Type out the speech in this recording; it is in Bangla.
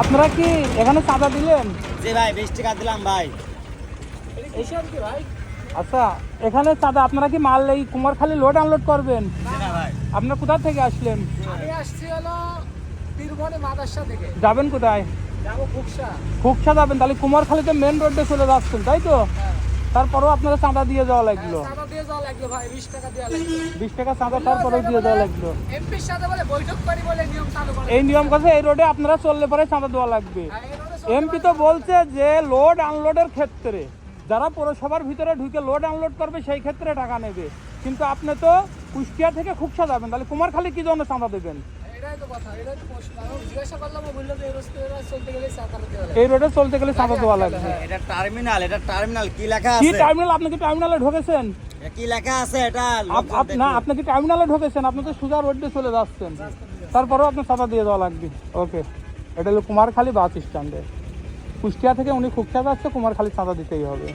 আপনারা কি এখানে চাঁদা দিলেন? জি ভাই 20 টাকা দিলাম ভাই। আচ্ছা, এখানে চাঁদা আপনারা কি মাল এই কুমারখালী লোড আনলোড করবেন? জি না ভাই। আপনারা কোথা থেকে আসলেন? আমি আসছি হলো বীরভূমে মাদারসা থেকে। যাবেন কোথায়? যাবো খুকসা। খুকসা যাবেন, তাহলে কুমারখালীতে মেন রোডে চলে যাচ্ছেন তাই তো? হ্যাঁ। তারপরেও আপনারা চাঁদা দিয়ে যাওয়া লাগলো। চাঁদা দিয়ে যাওয়া লাগলো ভাই, 20 টাকা দেওয়া লাগলো। 20 টাকা চাঁদা তারপরেও দিয়ে যাওয়া লাগলো। এমপির সাথে বলে বৈঠক করি বলে নিয়ম চালু করে। এই নিয়ম কাছে এই রোডে আপনারা চললে পরে চাঁদা দেওয়া লাগবে। হ্যাঁ, এই রোডে চলতে এমপি তো বলছে যে লোড আনলোডের ক্ষেত্রে যারা পৌরসভার ভিতরে ঢুকে লোড আনলোড করবে সেই ক্ষেত্রে টাকা নেবে, কিন্তু আপনি তো কুষ্টিয়া থেকে খুকসা যাবেন, তাহলে কুমারখালী কি জন্য চাঁদা দেবেন? এটাই তো কথা, এটাই তো প্রশ্ন। আমি জিজ্ঞাসা করলাম, ও বললো যে এই রাস্তায় চলতে গেলে চাঁদা দেওয়া লাগে। এই রোডে চলতে গেলে চাঁদা দেওয়া লাগবে। এটা টার্মিনাল কি লেখা কি আছে? টার্মিনাল? আপনি কি টার্মিনালে ঢুকেছেন? এটা কি লেখা আছে এটা? না, আপনি কি টার্মিনালে ঢুকেছেন? আপনি তো সোজা রোড দিয়ে চলে যাচ্ছেন, তারপরেও আপনার চাঁদা দিয়ে দেওয়া লাগবে। ওকে, এটা হলো কুমারখালী বাস স্ট্যান্ডে। কুষ্টিয়া থেকে উনি খুকসা যাচ্ছে, কুমারখালী চাঁদা দিতেই হবে।